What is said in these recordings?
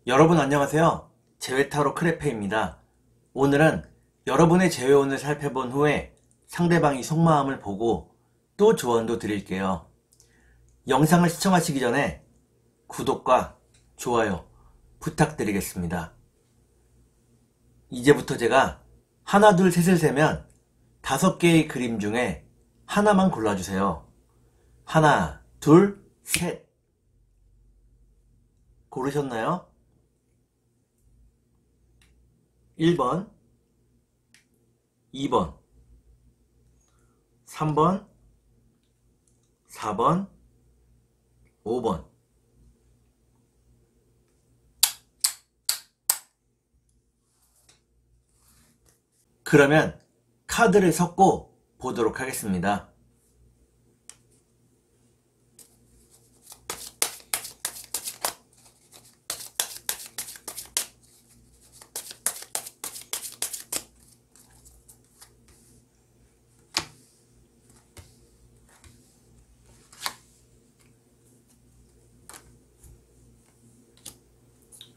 여러분 안녕하세요. 재회타로 크레페입니다. 오늘은 여러분의 재회운을 살펴본 후에 상대방이 속마음을 보고 또 조언도 드릴게요. 영상을 시청하시기 전에 구독과 좋아요 부탁드리겠습니다. 이제부터 제가 하나 둘 셋을 세면 5개의 그림 중에 하나만 골라주세요. 하나, 둘, 셋. 고르셨나요? 1번, 2번, 3번, 4번, 5번. 그러면 카드를 섞고 보도록 하겠습니다.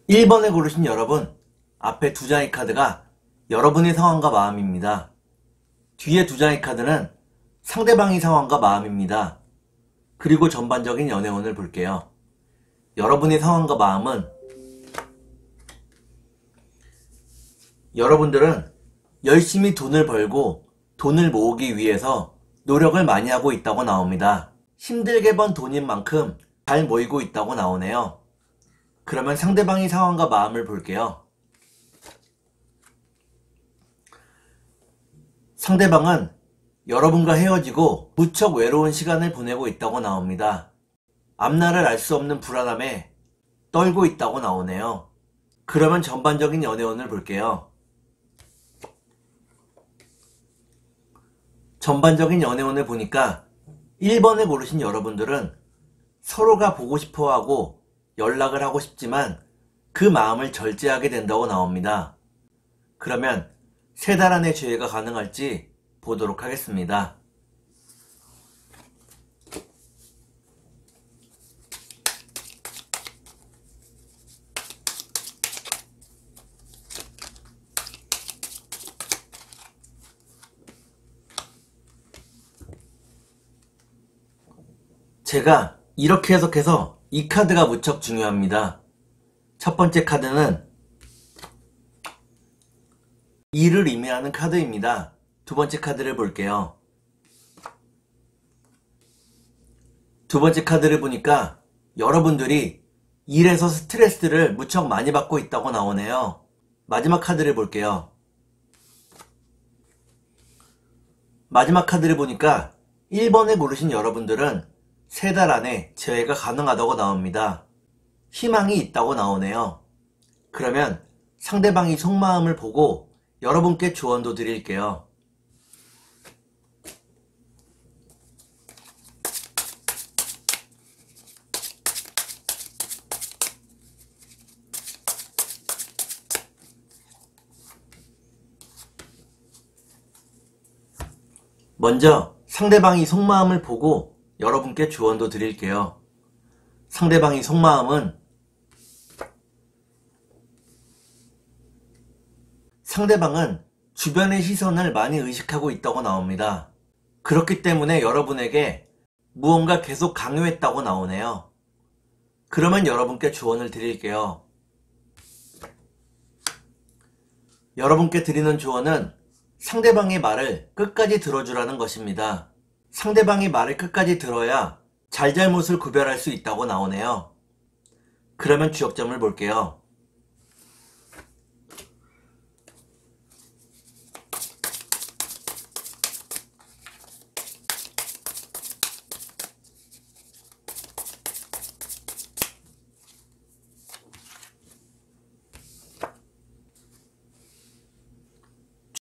1번에 고르신 여러분, 앞에 2장의 카드가 여러분의 상황과 마음입니다. 뒤에 2장의 카드는 상대방의 상황과 마음입니다. 그리고 전반적인 연애운을 볼게요. 여러분의 상황과 마음은 여러분들은 열심히 돈을 벌고 돈을 모으기 위해서 노력을 많이 하고 있다고 나옵니다. 힘들게 번 돈인 만큼 잘 모이고 있다고 나오네요. 그러면 상대방의 상황과 마음을 볼게요. 상대방은 여러분과 헤어지고 무척 외로운 시간을 보내고 있다고 나옵니다. 앞날을 알 수 없는 불안함에 떨고 있다고 나오네요. 그러면 전반적인 연애운을 볼게요. 전반적인 연애운을 보니까 1번을 고르신 여러분들은 서로가 보고 싶어하고 연락을 하고 싶지만 그 마음을 절제하게 된다고 나옵니다. 그러면 3달 안에 재회가 가능할지 보도록 하겠습니다. 제가 이렇게 해석해서 이 카드가 무척 중요합니다. 첫 번째 카드는 일을 의미하는 카드입니다. 두 번째 카드를 볼게요. 두 번째 카드를 보니까 여러분들이 일에서 스트레스를 무척 많이 받고 있다고 나오네요. 마지막 카드를 볼게요. 마지막 카드를 보니까 1번에 고르신 여러분들은 3달 안에 재회가 가능하다고 나옵니다. 희망이 있다고 나오네요. 그러면 상대방이 속마음을 보고 여러분께 조언도 드릴게요. 먼저 상대방이 속마음을 보고 여러분께 조언도 드릴게요. 상대방의 속마음은 상대방은 주변의 시선을 많이 의식하고 있다고 나옵니다. 그렇기 때문에 여러분에게 무언가 계속 강요했다고 나오네요. 그러면 여러분께 조언을 드릴게요. 여러분께 드리는 조언은 상대방의 말을 끝까지 들어주라는 것입니다. 상대방의 말을 끝까지 들어야 잘잘못을 구별할 수 있다고 나오네요. 그러면 주역점을 볼게요.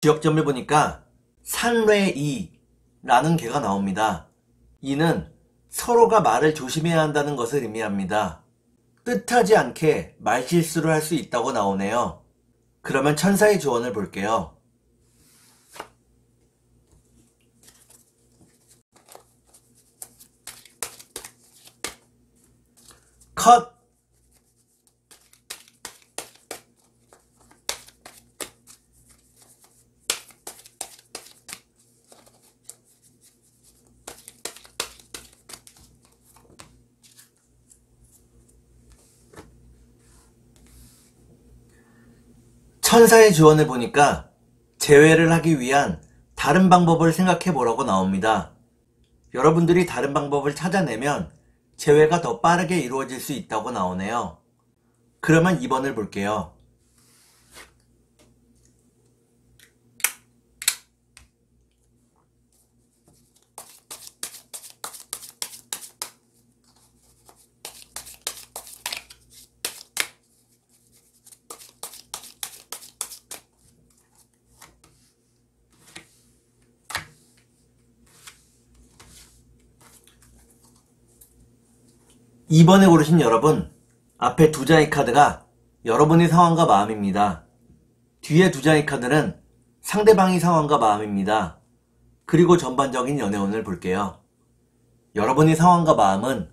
주역점을 보니까 산뢰이라는 개가 나옵니다. 이는 서로가 말을 조심해야 한다는 것을 의미합니다. 뜻하지 않게 말실수를 할 수 있다고 나오네요. 그러면 천사의 조언을 볼게요. 컷! 천사의 지원을 보니까 재회를 하기 위한 다른 방법을 생각해 보라고 나옵니다. 여러분들이 다른 방법을 찾아내면 재회가 더 빠르게 이루어질 수 있다고 나오네요. 그러면 2번을 볼게요. 2번에 고르신 여러분, 앞에 두 장의 카드가 여러분의 상황과 마음입니다. 뒤에 두 장의 카드는 상대방의 상황과 마음입니다. 그리고 전반적인 연애운을 볼게요. 여러분의 상황과 마음은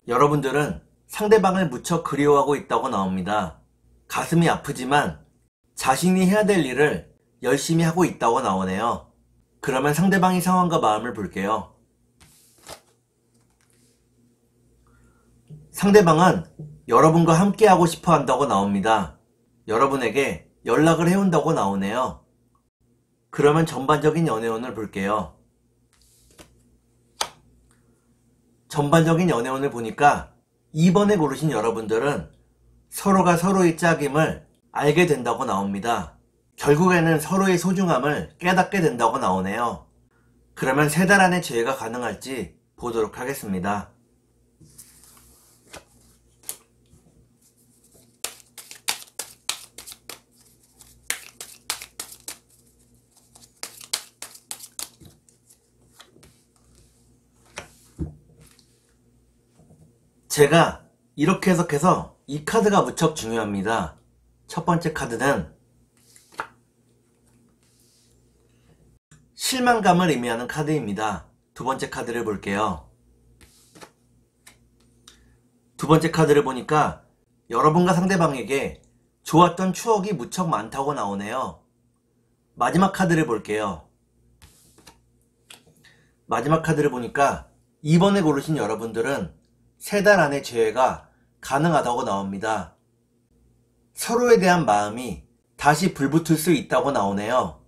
여러분들은 상대방을 무척 그리워하고 있다고 나옵니다. 가슴이 아프지만 자신이 해야 될 일을 열심히 하고 있다고 나오네요. 그러면 상대방의 상황과 마음을 볼게요. 상대방은 여러분과 함께 하고 싶어 한다고 나옵니다. 여러분에게 연락을 해온다고 나오네요. 그러면 전반적인 연애운을 볼게요. 전반적인 연애운을 보니까 2번에 고르신 여러분들은 서로가 서로의 짝임을 알게 된다고 나옵니다. 결국에는 서로의 소중함을 깨닫게 된다고 나오네요. 그러면 3달 안에 재회가 가능할지 보도록 하겠습니다. 제가 이렇게 해석해서 이 카드가 무척 중요합니다. 첫 번째 카드는 실망감을 의미하는 카드입니다. 두 번째 카드를 볼게요. 두 번째 카드를 보니까 여러분과 상대방에게 좋았던 추억이 무척 많다고 나오네요. 마지막 카드를 볼게요. 마지막 카드를 보니까 2번에 고르신 여러분들은 3달 안에 재회가 가능하다고 나옵니다. 서로에 대한 마음이 다시 불붙을 수 있다고 나오네요.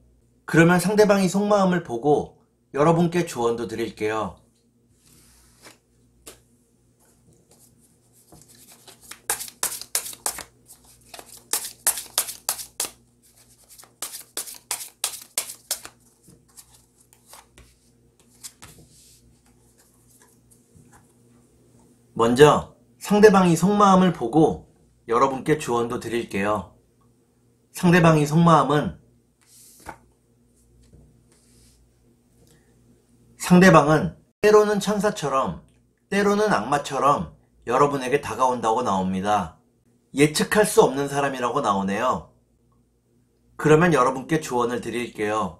그러면 상대방이 속마음을 보고 여러분께 조언도 드릴게요. 먼저 상대방이 속마음을 보고 여러분께 조언도 드릴게요. 상대방이 속마음은 상대방은 때로는 천사처럼 때로는 악마처럼 여러분에게 다가온다고 나옵니다. 예측할 수 없는 사람이라고 나오네요. 그러면 여러분께 조언을 드릴게요.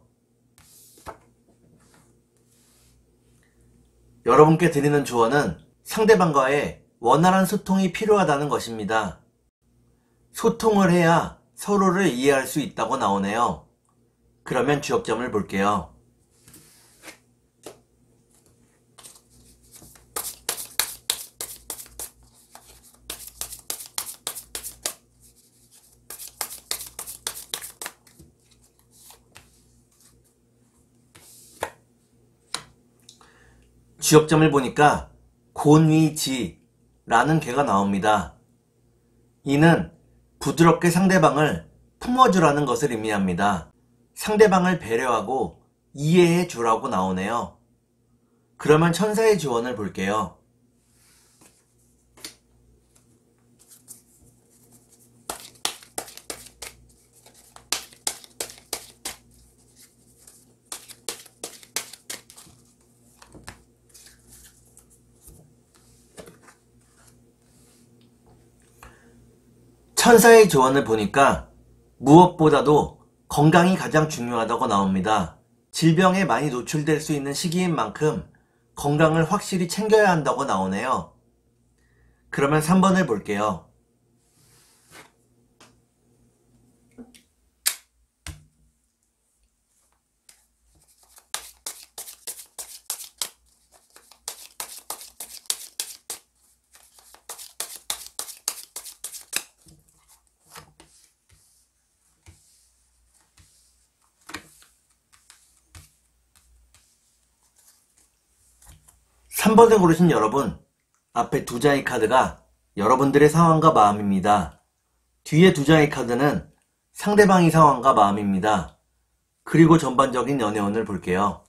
여러분께 드리는 조언은 상대방과의 원활한 소통이 필요하다는 것입니다. 소통을 해야 서로를 이해할 수 있다고 나오네요. 그러면 주역점을 볼게요. 주역점을 보니까 곤위지라는 개가 나옵니다. 이는 부드럽게 상대방을 품어주라는 것을 의미합니다. 상대방을 배려하고 이해해 주라고 나오네요. 그러면 천사의 지원을 볼게요. 천사의 조언을 보니까 무엇보다도 건강이 가장 중요하다고 나옵니다. 질병에 많이 노출될 수 있는 시기인 만큼 건강을 확실히 챙겨야 한다고 나오네요. 그러면 3번을 볼게요. 3번을 고르신 여러분, 앞에 두 장의 카드가 여러분들의 상황과 마음입니다. 뒤에 두 장의 카드는 상대방의 상황과 마음입니다. 그리고 전반적인 연애운을 볼게요.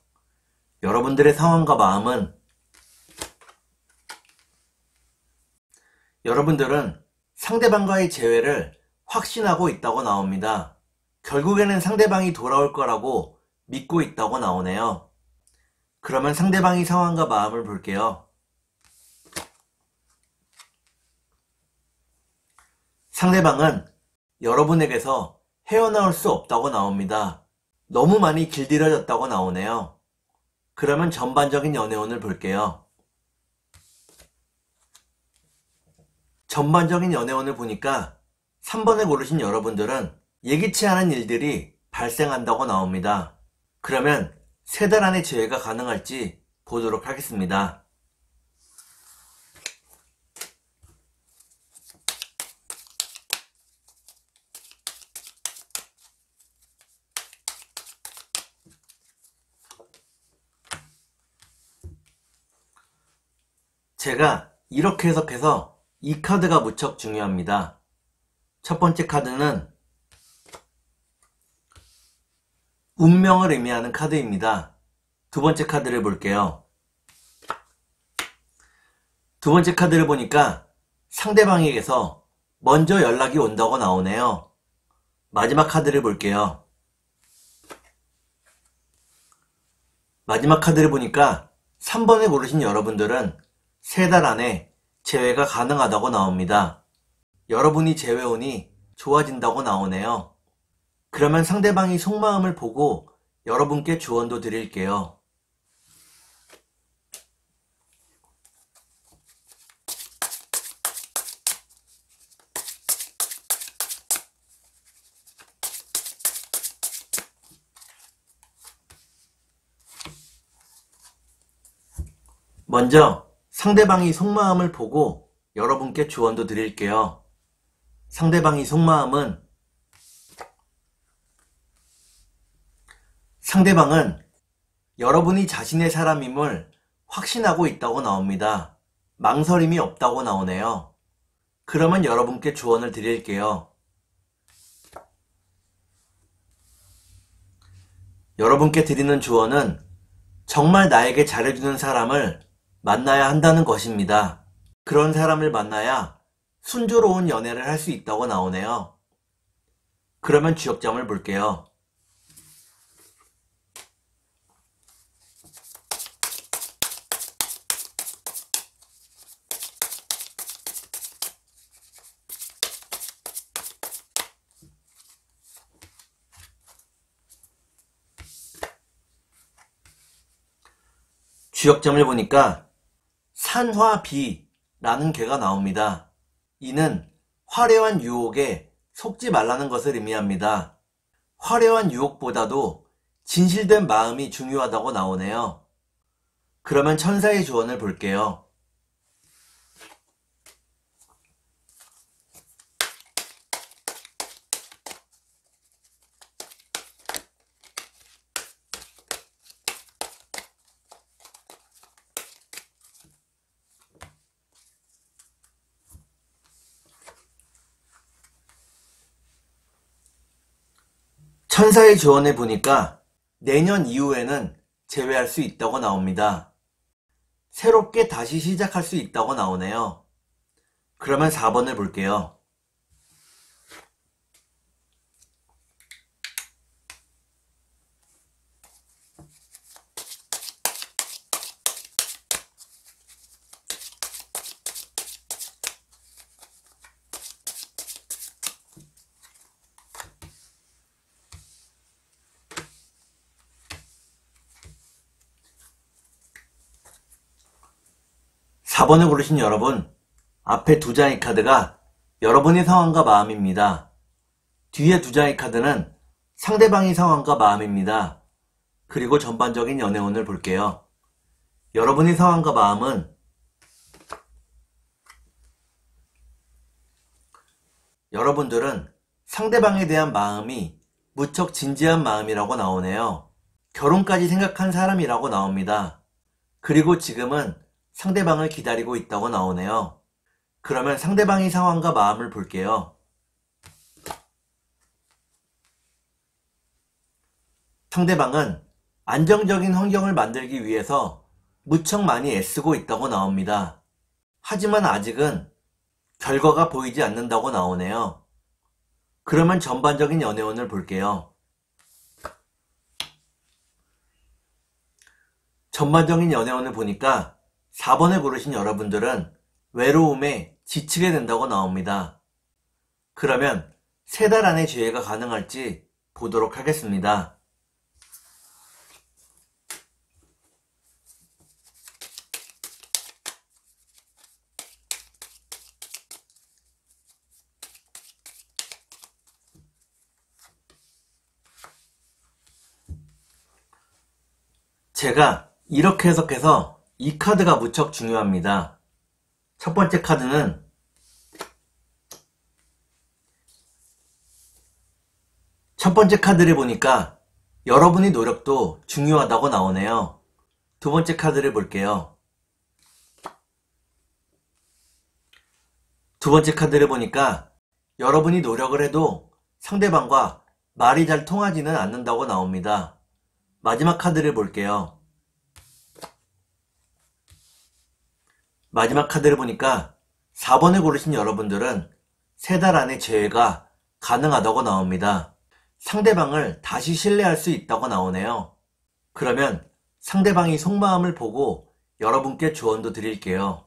여러분들의 상황과 마음은 여러분들은 상대방과의 재회를 확신하고 있다고 나옵니다. 결국에는 상대방이 돌아올 거라고 믿고 있다고 나오네요. 그러면 상대방의 상황과 마음을 볼게요. 상대방은 여러분에게서 헤어나올 수 없다고 나옵니다. 너무 많이 길들여졌다고 나오네요. 그러면 전반적인 연애운을 볼게요. 전반적인 연애운을 보니까 3번을 고르신 여러분들은 예기치 않은 일들이 발생한다고 나옵니다. 그러면 3달 안에 재회가 가능할지 보도록 하겠습니다. 제가 이렇게 해석해서 이 카드가 무척 중요합니다. 첫 번째 카드는 운명을 의미하는 카드입니다. 두 번째 카드를 볼게요. 두 번째 카드를 보니까 상대방에게서 먼저 연락이 온다고 나오네요. 마지막 카드를 볼게요. 마지막 카드를 보니까 3번을 고르신 여러분들은 3달 안에 재회가 가능하다고 나옵니다. 여러분이 재회운이 좋아진다고 나오네요. 그러면 상대방이 속마음을 보고 여러분께 조언도 드릴게요. 먼저 상대방이 속마음을 보고 여러분께 조언도 드릴게요. 상대방의 속마음은 상대방은 여러분이 자신의 사람임을 확신하고 있다고 나옵니다. 망설임이 없다고 나오네요. 그러면 여러분께 조언을 드릴게요. 여러분께 드리는 조언은 정말 나에게 잘해주는 사람을 만나야 한다는 것입니다. 그런 사람을 만나야 순조로운 연애를 할 수 있다고 나오네요. 그러면 주역점을 볼게요. 주역점을 보니까 산화비라는 개가 나옵니다. 이는 화려한 유혹에 속지 말라는 것을 의미합니다. 화려한 유혹보다도 진실된 마음이 중요하다고 나오네요. 그러면 천사의 조언을 볼게요. 천사의 조언을 보니까 내년 이후에는 재회할 수 있다고 나옵니다. 새롭게 다시 시작할 수 있다고 나오네요. 그러면 4번을 볼게요. 사 번을 고르신 여러분, 앞에 두 장의 카드가 여러분의 상황과 마음입니다. 뒤에 두 장의 카드는 상대방의 상황과 마음입니다. 그리고 전반적인 연애운을 볼게요. 여러분의 상황과 마음은 여러분들은 상대방에 대한 마음이 무척 진지한 마음이라고 나오네요. 결혼까지 생각한 사람이라고 나옵니다. 그리고 지금은 상대방을 기다리고 있다고 나오네요. 그러면 상대방의 상황과 마음을 볼게요. 상대방은 안정적인 환경을 만들기 위해서 무척 많이 애쓰고 있다고 나옵니다. 하지만 아직은 결과가 보이지 않는다고 나오네요. 그러면 전반적인 연애운을 볼게요. 전반적인 연애운을 보니까 4번을 고르신 여러분들은 외로움에 지치게 된다고 나옵니다. 그러면 3달 안에 재회가 가능할지 보도록 하겠습니다. 제가 이렇게 해석해서 이 카드가 무척 중요합니다. 첫 번째 카드는 첫 번째 카드를 보니까 여러분의 노력도 중요하다고 나오네요. 두 번째 카드를 볼게요. 두 번째 카드를 보니까 여러분이 노력을 해도 상대방과 말이 잘 통하지는 않는다고 나옵니다. 마지막 카드를 볼게요. 마지막 카드를 보니까 4번을 고르신 여러분들은 3달 안에 재회가 가능하다고 나옵니다. 상대방을 다시 신뢰할 수 있다고 나오네요. 그러면 상대방이 속마음을 보고 여러분께 조언도 드릴게요.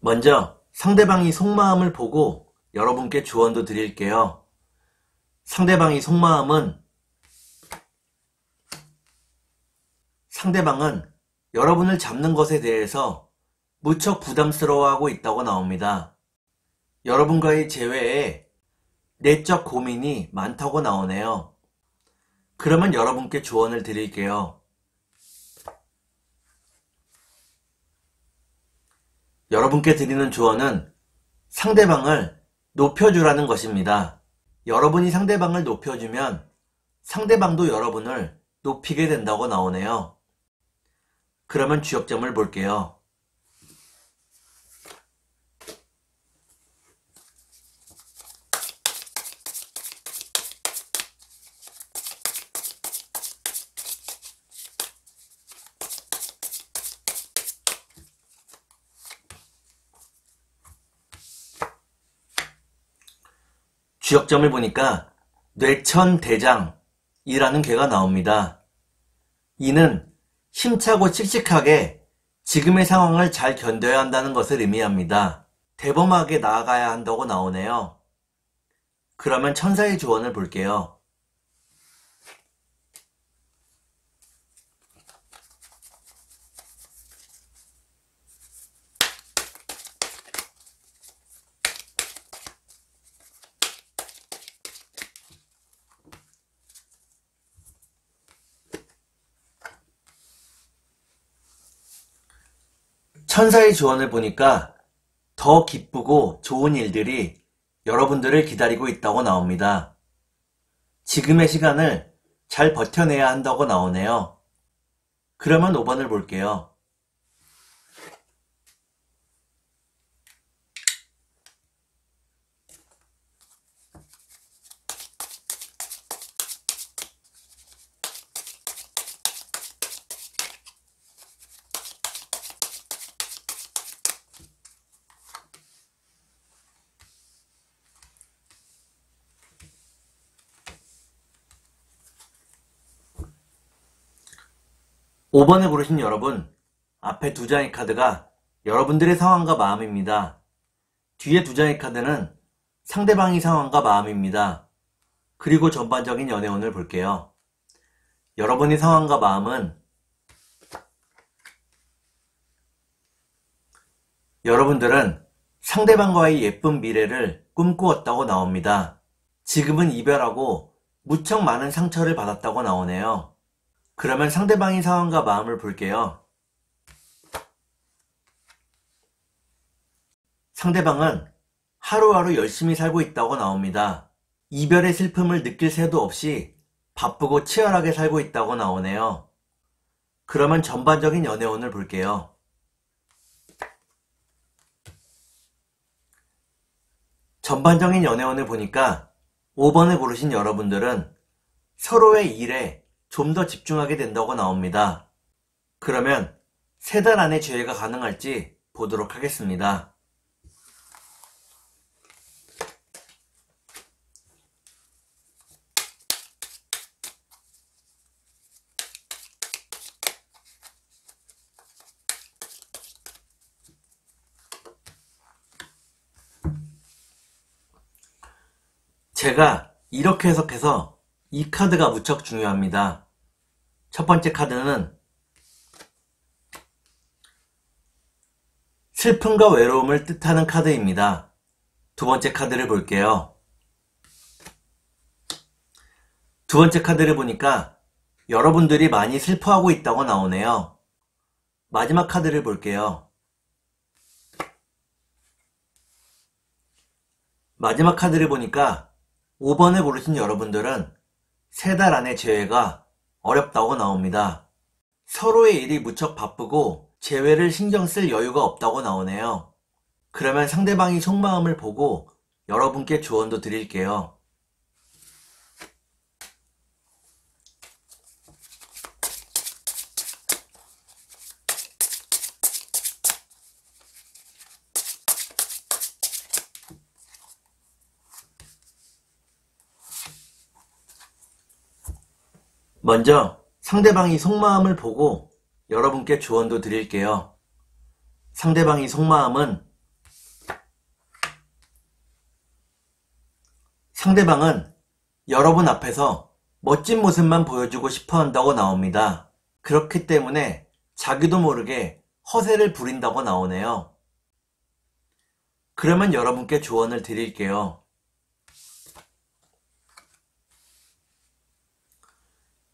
먼저 상대방이 속마음을 보고 여러분께 조언도 드릴게요. 상대방은 여러분을 잡는 것에 대해서 무척 부담스러워하고 있다고 나옵니다. 여러분과의 재회에 내적 고민이 많다고 나오네요. 그러면 여러분께 조언을 드릴게요. 여러분께 드리는 조언은 상대방을 높여주라는 것입니다. 여러분이 상대방을 높여주면 상대방도 여러분을 높이게 된다고 나오네요. 그러면 주역점을 볼게요. 주역점을 보니까 뇌천대장이라는 괴가 나옵니다. 이는 힘차고 씩씩하게 지금의 상황을 잘 견뎌야 한다는 것을 의미합니다. 대범하게 나아가야 한다고 나오네요. 그러면 천사의 조언을 볼게요. 천사의 조언을 보니까 더 기쁘고 좋은 일들이 여러분들을 기다리고 있다고 나옵니다. 지금의 시간을 잘 버텨내야 한다고 나오네요. 그러면 5번을 볼게요. 오 5번을 고르신 여러분, 앞에 2장의 카드가 여러분들의 상황과 마음입니다. 뒤에 2장의 카드는 상대방의 상황과 마음입니다. 그리고 전반적인 연애운을 볼게요. 여러분의 상황과 마음은 여러분들은 상대방과의 예쁜 미래를 꿈꾸었다고 나옵니다. 지금은 이별하고 무척 많은 상처를 받았다고 나오네요. 그러면 상대방의 상황과 마음을 볼게요. 상대방은 하루하루 열심히 살고 있다고 나옵니다. 이별의 슬픔을 느낄 새도 없이 바쁘고 치열하게 살고 있다고 나오네요. 그러면 전반적인 연애운을 볼게요. 전반적인 연애운을 보니까 5번을 고르신 여러분들은 서로의 일에 좀 더 집중하게 된다고 나옵니다. 그러면 3달 안에 재회가 가능할지 보도록 하겠습니다. 제가 이렇게 해석해서 이 카드가 무척 중요합니다. 첫 번째 카드는 슬픔과 외로움을 뜻하는 카드입니다. 두 번째 카드를 볼게요. 두 번째 카드를 보니까 여러분들이 많이 슬퍼하고 있다고 나오네요. 마지막 카드를 볼게요. 마지막 카드를 보니까 5번을 고르신 여러분들은 3달 안에 재회가 어렵다고 나옵니다. 서로의 일이 무척 바쁘고 재회를 신경 쓸 여유가 없다고 나오네요. 그러면 상대방이 속마음을 보고 여러분께 조언도 드릴게요. 먼저 상대방이 속마음을 보고 여러분께 조언도 드릴게요. 상대방이 속마음은 상대방은 여러분 앞에서 멋진 모습만 보여주고 싶어 한다고 나옵니다. 그렇기 때문에 자기도 모르게 허세를 부린다고 나오네요. 그러면 여러분께 조언을 드릴게요.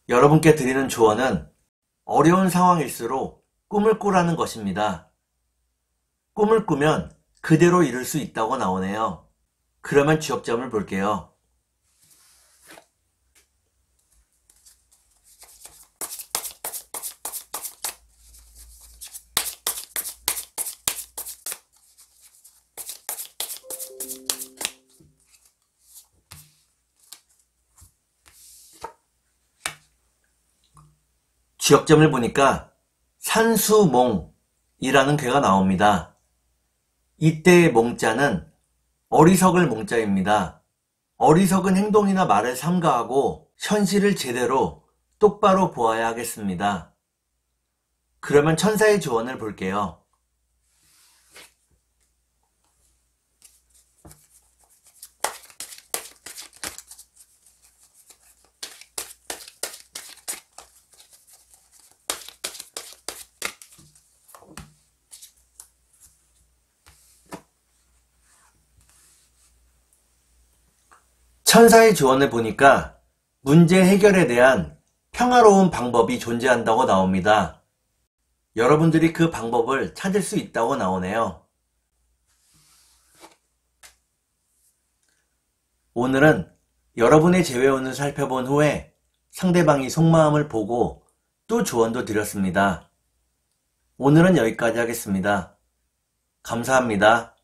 여러분께 드리는 조언은 어려운 상황일수록 꿈을 꾸라는 것입니다. 꿈을 꾸면 그대로 이룰 수 있다고 나오네요. 그러면 지역점을 볼게요. 지역점을 보니까 산수몽이라는 괴가 나옵니다. 이때의 몽자는 어리석을 몽자입니다. 어리석은 행동이나 말을 삼가하고 현실을 제대로 똑바로 보아야 하겠습니다. 그러면 천사의 조언을 볼게요. 천사의 조언을 보니까 문제 해결에 대한 평화로운 방법이 존재한다고 나옵니다. 여러분들이 그 방법을 찾을 수 있다고 나오네요. 오늘은 여러분의 재회운을 살펴본 후에 상대방이 속마음을 보고 또 조언도 드렸습니다. 오늘은 여기까지 하겠습니다. 감사합니다.